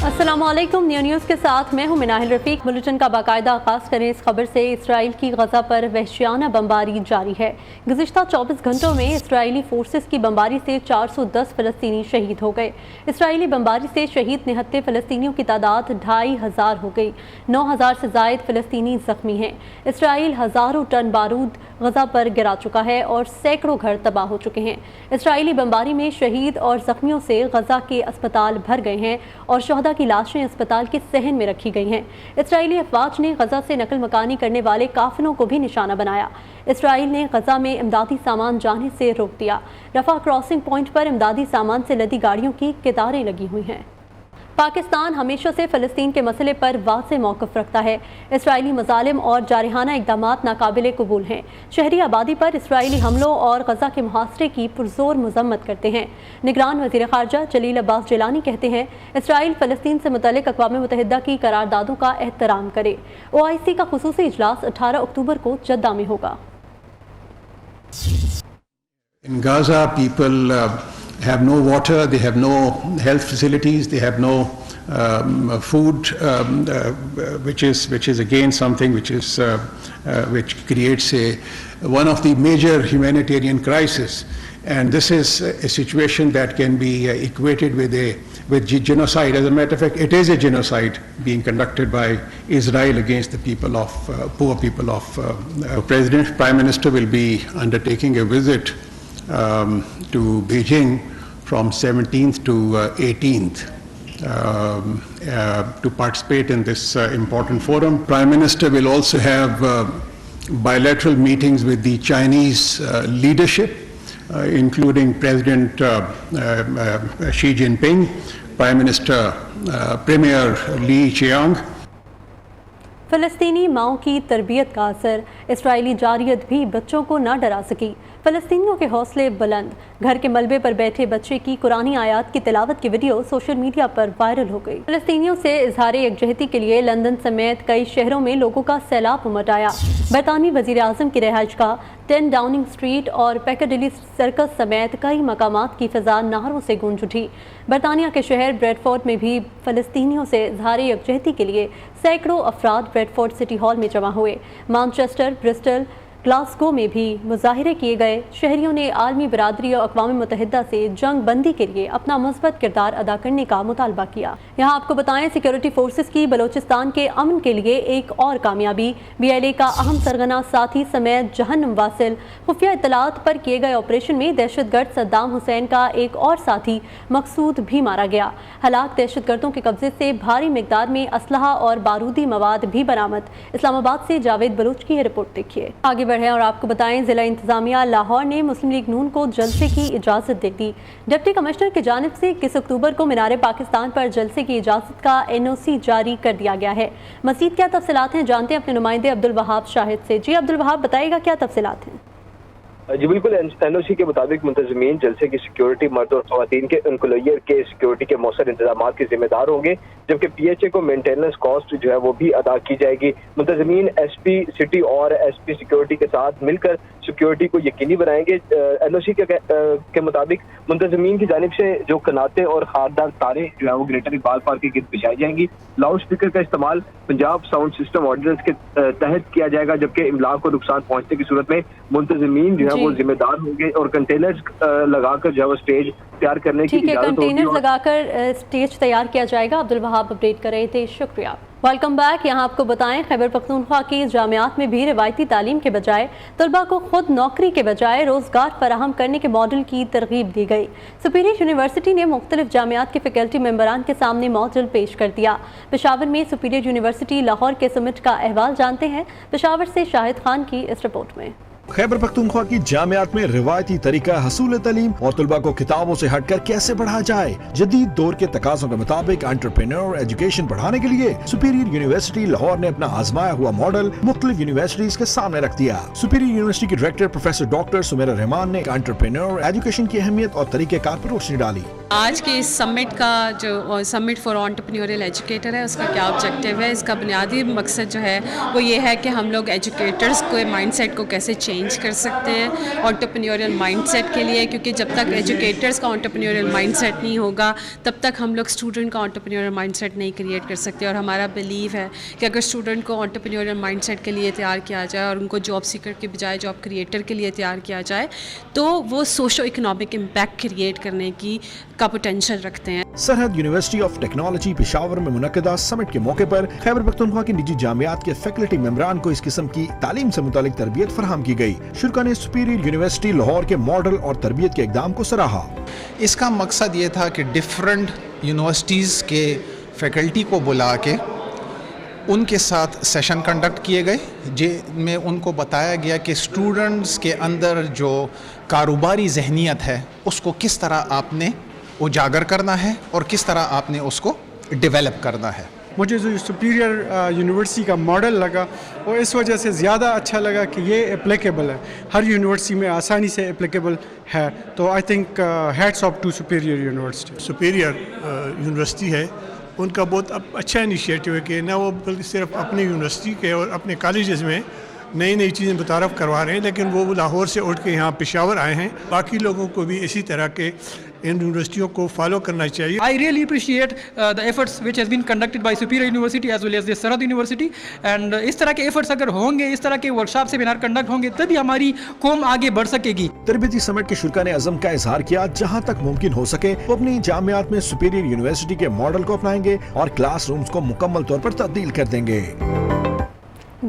अस्सलाम वालेकुम। न्यूज़ के साथ मैं हूं मिनाहिल रफीक। बुलेटिन का बाकायदा आगाज़ करें इस खबर से। इसराइल की गजा पर वहशियाना बमबारी जारी है। गुज़िश्ता 24 घंटों में इसराइली फोर्सेस की बमबारी से 410 फ़लस्तीनी शहीद हो गए। इसराइली बमबारी से शहीद निहत्ते फ़लस्तीनियों की तादाद 2500 हो गई। 9000 से ज़ायद फ़लस्तीनी ज़ख्मी हैं। इसराइल हज़ारों टन बारूद गजा पर गिरा चुका है और सैकड़ों घर तबाह हो चुके हैं। इसराइली बमबारी में शहीद और ज़ख्मियों से गजा के अस्पताल भर गए हैं और शहदा की लाशें अस्पताल के सहन में रखी गई हैं। इसराइली अफवाज ने गजा से नकल मकानी करने वाले काफिलों को भी निशाना बनाया। इसराइल ने गजा में इमदादी सामान जाने से रोक दिया। रफा क्रॉसिंग पॉइंट पर इमदादी सामान से लदी गाड़ियों की कतारें लगी हुई हैं। पाकिस्तान हमेशा से फ़लस्तीन के मसले पर वाज़ेह मौक़िफ़ रखता है। इसराइली मज़ालिम और जारहाना इक़दामात नाकाबिले कबूल हैं। शहरी आबादी पर इसराइली हमलों और गजा के मुहासरे की पुरज़ोर मज़म्मत करते हैं। निगरान वज़ीर ख़ारजा जलील अब्बास जिलानी कहते हैं, इसराइल फ़लस्तीन से मुतल्लिक़ अक़वाम मुत्तहिदा की करारदादों का एहतराम करे। OIC का ख़ुसूसी इजलास 18 अक्टूबर को जद्दा में होगा। In Gaza, people have no water, they have no health facilities, they have no food, which is again something which creates one of the major humanitarian crises. And this is a situation that can be equated with genocide. As a matter of fact, it is a genocide being conducted by Israel against the people of poor people of President, Prime Minister will be undertaking a visit to Beijing from 17th to 18th to participate in this important forum. Prime Minister will also have bilateral meetings with the Chinese leadership, including President Xi Jinping, Prime Minister Premier Li Qiang. फ़लस्तीनी माओं की तरबियत का असर। Israeli जारियत भी बच्चों को न डरा सकी। फ़लस्तीनियों के हौसले बुलंद। घर के मलबे पर बैठे बच्चे की कुरानी आयात की तिलावत की वीडियो सोशल मीडिया पर वायरल हो गई। फ़लस्तीनियों से इजहार यकजहती के लिए लंदन समेत कई शहरों में लोगों का सैलाब उमड़ आया। बरतानवी वज़ीर आज़म की रिहाइश का 10 डाउनिंग स्ट्रीट और पैकाडिली सर्कस समेत कई मकामात की फ़िज़ा नारों से गूंज उठी। बरतानिया के शहर ब्रेडफोर्ड में भी फ़लस्तीनियों से इजहार यकजहती के लिए सैकड़ों अफराद ब्रेडफोर्ड सिटी हॉल में जमा हुए। मैनचेस्टर, ब्रिस्टल, ग्लासगो में भी मुजाहिरे किए गए। शहरियों ने आलमी बरादरी और अक़वाम मुत्तहिदा से जंग बंदी के लिए अपना मुस्बत किरदार अदा करने का मुतालबा किया। यहाँ आपको बताएं, सिक्योरिटी फोर्सेस की बलोचिस्तान के अमन के लिए एक और कामयाबी। BLA का अहम सरगना साथी समेत जहन्नम वासिल। खुफिया इत्तलात पर किए गए ऑपरेशन में दहशतगर्द सद्दाम हुसैन का एक और साथी मकसूद भी मारा गया। हलाक दहशतगर्दों के कब्जे से भारी मिकदार में असलहा और बारूदी मवाद भी बरामद। इस्लामाबाद से जावेद बलूच की रिपोर्ट देखिए। आगे है और आपको बताएं, जिला इंतजामिया लाहौर ने मुस्लिम लीग नून को जलसे की इजाज़त दे दी। डिप्टी कमिश्नर की जानिब से 21 अक्टूबर को मीनार पाकिस्तान पर जलसे की इजाज़त का NOC जारी कर दिया गया है। मज़ीद क्या तफसीलात हैं, जानते हैं अपने नुमाइंदे अब्दुल वहाब शाहिद से। जी अब्दुल वहाब, बताइएगा क्या तफसीलात हैं? जी बिल्कुल, NOC के मुताबिक मुंतज़मीन जलसे की सिक्योरिटी मर्द और ख़वातीन के इंक्लोयर के सिक्योरिटी के मौसर इंतजाम के जिम्मेदार होंगे, जबकि PHA को मेंटेनेंस कॉस्ट जो है वो भी अदा की जाएगी। मुंतज़मीन SP सिटी और SP सिक्योरिटी के साथ मिलकर सिक्योरिटी को यकीनी बनाएंगे। NOC के मुताबिक मुंतज़मीन की जानिब से जो कनाते और खारदार तारें जो है वो ग्रेटर इकबाल पार्क के गिर्द बिछाई जाएंगी। लाउड स्पीकर का इस्तेमाल पंजाब साउंड सिस्टम ऑर्डिनेंस के तहत किया जाएगा, जबकि इमलाक को नुकसान पहुंचने की सूरत में मुंतज़मीन जो है वो जिम्मेदार होंगे और कंटेनर्स लगाकर जो है वो स्टेज तैयार करने की इजाजत होगी। कंटेनर्स लगाकर स्टेज तैयार किया जाएगा। अब्दुल वहाब अपडेट कर रहे थे, शुक्रिया। Welcome back. यहाँ आपको बताएं, खैबर पख्तूनख्वा की जामियात में भी रिवायती तालीम के बजाय तलबा को खुद नौकरी के बजाय रोजगार फराहम करने के मॉडल की तरगीब दी गई। सुपीरियर यूनिवर्सिटी ने मुख्तलिफ जामियात के फैकल्टी मेंबरान के सामने मॉडल पेश कर दिया। पेशावर में सुपीरियर यूनिवर्सिटी लाहौर के समिट का अहवाल जानते हैं पेशावर से शाहिद खान की इस रिपोर्ट में। खैबर पख्तूनख्वा की जामियात में रिवायती तरीका हसूल तालीम और तलबा को किताबों से हटकर कैसे बढ़ाया जाए। जदीद दौर के तकाज़ों के मुताबिक एंटरप्रेन्योर एजुकेशन बढ़ाने के लिए सुपीरियर यूनिवर्सिटी लाहौर ने अपना आजमाया हुआ मॉडल मुख्तलिफ यूनिवर्सिटीज के सामने रख दिया। सुपीरियर यूनिवर्सिटी के director professor doctor Sumaira Rehman ने एंटरप्रेन्योर एजुकेशन की अहमियत और तरीक़ेकार पर रोशनी डाली। آج کے اس سمٹ کا جو سمٹ فار انٹرپرینیورل ایجوکیٹر ہے اس کا کیا آبجیکٹیو ہے. اس کا بنیادی مقصد جو ہے وہ یہ ہے کہ ہم لوگ ایجوکیٹرز کو مائنڈ سیٹ کو کیسے چینج کر سکتے ہیں انٹرپرینیورل مائنڈ سیٹ کے لیے, کیونکہ جب تک ایجوکیٹرز کا انٹرپرینیورل مائنڈ سیٹ نہیں ہوگا تب تک ہم لوگ اسٹوڈنٹ کا انٹرپرینیورل مائنڈ سیٹ نہیں کریٹ کر سکتے. اور ہمارا بلیو ہے کہ اگر اسٹوڈنٹ کو انٹرپرینیورل مائنڈ سیٹ کے لیے تیار کیا جائے اور ان کو جاب سیکر کے بجائے جاب کریٹر کے لیے تیار کیا جائے تو وہ سوشو اکنامک امپیکٹ کریٹ کرنے کا پوٹینشیل رکھتے ہیں. سرحد یونیورسٹی آف ٹیکنالوجی پشاور میں منعقدہ سمٹ کے موقع پر خیبر پختونخوا کے نجی جامعات کے فیکلٹی ممبران کو اس قسم کی تعلیم سے متعلق تربیت فراہم کی گئی. شرکا نے سپیریئر یونیورسٹی لاہور کے ماڈل اور تربیت کے اقدام کو سراہا. اس کا مقصد یہ تھا کہ ڈفرینٹ یونیورسٹیز کے فیکلٹی کو بلا کے ان کے ساتھ سیشن کنڈکٹ کیے گئے جن میں ان کو بتایا گیا کہ اسٹوڈنٹس کے اندر جو کاروباری ذہنیت ہے اس کو کس طرح آپ نے اجاگر کرنا ہے اور کس طرح آپ نے اس کو ڈیولپ کرنا ہے. مجھے جو سپیریئر یونیورسٹی کا ماڈل لگا اور اس وجہ سے زیادہ اچھا لگا کہ یہ اپلیکیبل ہے, ہر یونیورسٹی میں آسانی سے اپلیکیبل ہے. تو I think hats of two superior university. Superior university ہے, ان کا بہت اچھا انیشیٹو ہے کہ نہ وہ بلکہ صرف اپنے یونیورسٹی کے اور اپنے کالجز میں نئی چیزیں متعارف کروا رہے ہیں, لیکن وہ لاہور سے اٹھ کے یہاں پشاور آئے ہیں. باقی لوگوں کو بھی اسی طرح کے ان یونیورسٹیوں کو فالو کرنا چاہیے. I really appreciate the efforts which has been conducted by Superior University as well as the Sarhad University, and اس طرح کے efforts اگر ہوں گے, اس طرح کے ورکشاپ سیمینار کنڈکٹ ہوں گے تبھی ہماری قوم آگے بڑھ سکے گی. تربیتی سمٹ کے شرکا نے عزم کا اظہار کیا جہاں تک ممکن ہو سکے وہ اپنی جامعات میں سپیریئر یونیورسٹی کے ماڈل کو اپنائیں گے اور کلاس رومز کو مکمل طور پر تبدیل کر دیں گے.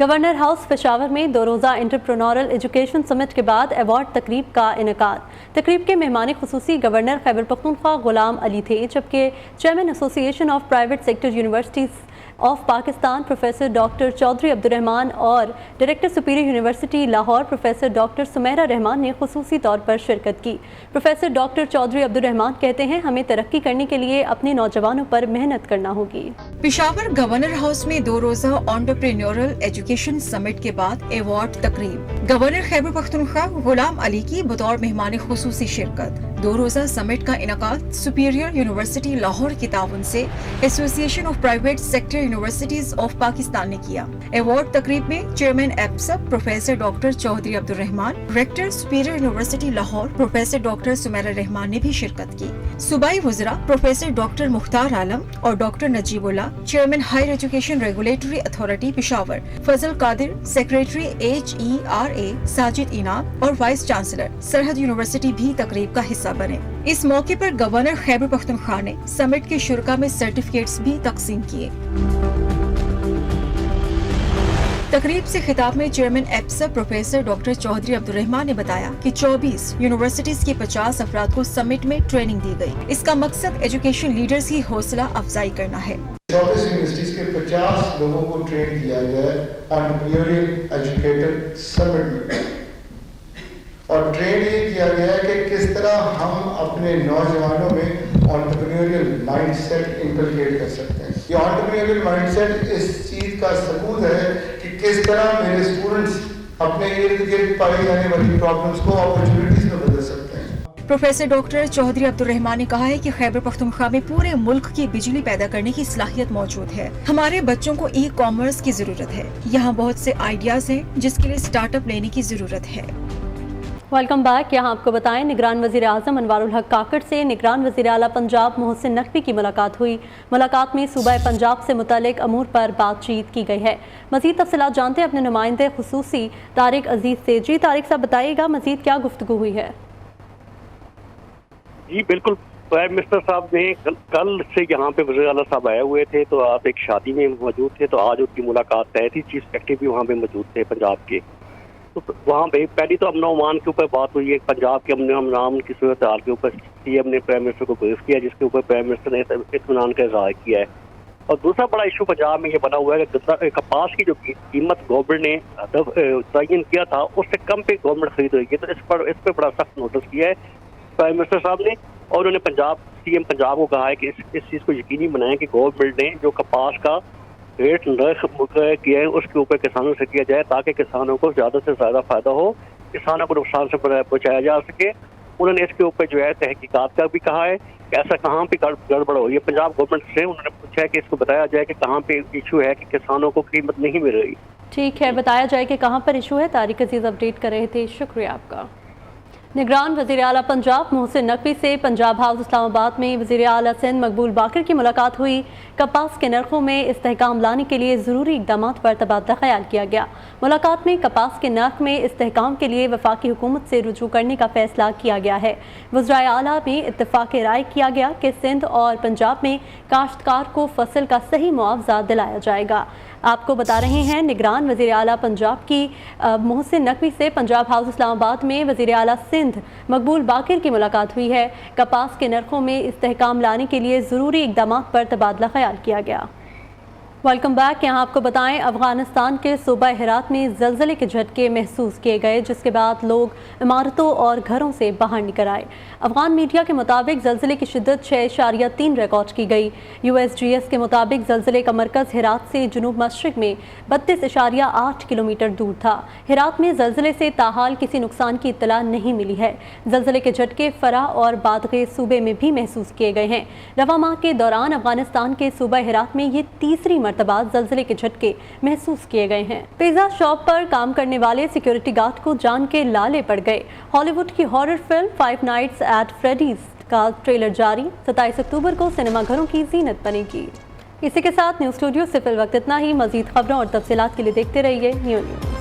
گورنر ہاؤس پشاور میں 2 روزہ انٹرپرینورل ایجوکیشن سمٹ کے بعد ایوارڈ تقریب کا انعقاد. تقریب کے مہمان خصوصی گورنر خیبر پختونخوا غلام علی تھے, جبکہ chairman association of private sector universities of Pakistan professor doctor Chaudhry Abdul Rehman اور director superior university Lahore professor doctor Sameera Rehman نے خصوصی طور پر شرکت کی. پروفیسر ڈاکٹر چودھری عبدالرحمان کہتے ہیں ہمیں ترقی کرنے کے لیے اپنے نوجوانوں پر محنت کرنا ہوگی. پشاور گورنر ہاؤس میں 2 روزہ انٹرپرینیورل ایجوکیشن سمٹ کے بعد ایوارڈ تقریب. گورنر خیبر پختونخوا غلام علی کی بطور مہمان خصوصی شرکت. 2 روزہ سمٹ کا انعقاد سپیریئر یونیورسٹی لاہور کے تعاون سے association of private sector universities of Pakistan نے کیا. ایوارڈ تقریب میں چیئرمین ایپسب professor doctor Chaudhry Abdul Rehman, rector superior university Lahore professor doctor Sameera Rehman نے بھی شرکت کی. صوبائی وزراء پروفیسر ڈاکٹر مختار عالم اور doctor Najibullah, chairman higher education regulatory authority Peshawar Fazal Qadir, secretary HERA Sajid انعام اور وائس چانسلر سرحد یونیورسٹی بھی تقریب کا حصہ بنے. اس موقع پر گورنر خیبر پختونخوا نے سمٹ کے شرکا میں سرٹیفکیٹس بھی تقسیم کیے. تقریب سے خطاب میں چیئرمین ایپسب پروفیسر ڈاکٹر چودھری عبدالرحمان نے بتایا کہ 24 یونیورسٹیز کے 50 افراد کو سمٹ میں ٹریننگ دی گئی. اس کا مقصد ایجوکیشن لیڈرز کی حوصلہ افزائی کرنا ہے. 24 یونیورسٹیز کے 50 لوگوں کو ٹرین کیا گیا ہے انٹرپرینیورل ایجوکیٹر سمٹ میں, اور ٹرین یہ کیا گیا ہے کہ کس طرح ہم اپنے نوجوانوں میں انٹرپرینیورل مائنڈ سیٹ انکلکیٹ کر سکتے ہیں. یہ انٹرپرینیورل مائنڈ سیٹ اس چیز کا ثبوت ہے کہ کس طرح میرے اسٹوڈنٹس اپنے ارد گرد پائی جانے والی پرابلمس کو اپرچونیٹیز میں بدل سکتے ہیں. پروفیسر ڈاکٹر چودھری عبدالرحمان نے کہا ہے کہ خیبر پختونخوا میں پورے ملک کی بجلی پیدا کرنے کی صلاحیت موجود ہے. ہمارے بچوں کو ای کامرس کی ضرورت ہے. یہاں بہت سے آئیڈیاز ہیں جس کے لیے سٹارٹ اپ لینے کی ضرورت ہے. Welcome back. یہاں آپ کو بتائیں نگران وزیر اعظم انوار الحق کاکڑ سے نگران وزیر اعلیٰ پنجاب محسن نقوی کی ملاقات ہوئی. ملاقات میں صوبہ پنجاب سے متعلق امور پر بات چیت کی گئی ہے. مزید تفصیلات جانتے ہیں اپنے نمائندے خصوصی طارق عزیز سے. جی طارق صاحب بتائیے گا مزید کیا گفتگو ہوئی ہے؟ جی بالکل, پرائم منسٹر صاحب نے کل سے یہاں پہ وزیر اعلیٰ صاحب آئے ہوئے تھے, تو آپ ایک شادی میں موجود تھے, تو آج ان کی ملاقات طے تھی. چیف سیکرٹری بھی وہاں پہ موجود تھے پنجاب کے. تو وہاں پہ پہلی تو امن و امان کے اوپر بات ہوئی ہے. پنجاب کے امن و امان کی صورتحال کے اوپر سی ایم نے پرائم منسٹر کو بریف کیا, جس کے اوپر پرائم منسٹر نے اطمینان کا اظہار کیا ہے. اور دوسرا بڑا ایشو پنجاب میں یہ بنا ہوا ہے کہ کپاس کی جو قیمت گورنمنٹ نے تعین کیا تھا اس سے کم پہ گورنمنٹ خرید رہی ہے. تو اس پہ بڑا سخت نوٹس کیا ہے پرائم منسٹر صاحب نے, اور انہوں نے سی ایم پنجاب کو کہا ہے کہ اس چیز کو یقینی بنائیں کہ گورنمنٹ نے جو کپاس کا ریٹ نرخ مقرر کیا ہے اس کے اوپر کسانوں سے کیا جائے, تاکہ کسانوں کو زیادہ سے زیادہ فائدہ ہو, کسانوں کو نقصان سے بچایا جا سکے. انہوں نے اس کے اوپر جو ہے تحقیقات کا بھی کہا ہے. ऐसा कहाँ पे गड़बड़ हो रही है। पंजाब गवर्नमेंट से उन्होंने पूछा है कि इसको बताया जाए कि कहाँ पे इशू है कि किसानों को कीमत नहीं मिल रही। ठीक है, बताया जाए कि कहाँ पर इशू है। तारिक अजीज अपडेट कर रहे थे, शुक्रिया आपका। निगरान वज़ीर आला पंजाब मोहसिन नकवी से पंजाब हाउस इस्लामाबाद में वज़ीर आला सिंध मकबूल बाकर की मुलाकात हुई। कपास के नरखों में इस्तेहकाम लाने के लिए ज़रूरी इक़दाम पर तबादला ख्याल किया गया। मुलाकात में कपास के नर्ख में इस्तेहकाम के लिए वफाकी हुकूमत से रुजू करने का फैसला किया गया है। वज़राए आला में इत्तफ़ाक़ राय किया गया कि सिंध और पंजाब में काश्तकार को फसल का सही मुआवजा दिलाया जाएगा। आपको बता रहे हैं, निगरान वज़ीर आला पंजाब की मोहसिन नकवी से पंजाब हाउस इस्लामाबाद में वज़ीर आला सिंध मकबूल बाकर की मुलाकात हुई है। कपास के नरखों में इस्तेहकाम लाने के लिए ज़रूरी इक़दाम पर तबादला ख्याल किया गया। Welcome back. यहाँ आपको बताएं, अफगानिस्तान के सूबा हेरात में ज़लज़ले के झटके महसूस किए गए, जिसके बाद लोग इमारतों और घरों से बाहर निकल आए। अफगान मीडिया के मुताबिक ज़लज़ले की शिद्दत 6.3 रिकॉर्ड की गई। USGS के मुताबिक ज़लज़ले का मरकज़ हेरात से जुनूब मशरिक में 32.8 किलोमीटर दूर था। हेरात में ज़लज़ले से ताहाल किसी नुकसान की इत्तला नहीं मिली है। ज़लज़ले के झटके फरा और बादगे सूबे में भी महसूस किए गए हैं। रवा माह के दौरान अफगानिस्तान के सूबा हेरात में ये तीसरी मरतबा ज़लज़ले के झटके महसूस किए गए हैं। पिज़्ज़ा शॉप पर काम करने वाले सिक्योरिटी गार्ड को जान के लाले पड़ गए। हॉलीवुड की horror film 5 nights at Freddy's का ट्रेलर जारी। 27 अक्टूबर को सिनेमा घरों की जीनत बनेगी। इसी के साथ न्यूज़ स्टूडियो से फिल वक्त इतना ही। मज़ीद खबरों और तफसीलात के लिए देखते रहिए न्यू न्यूज़।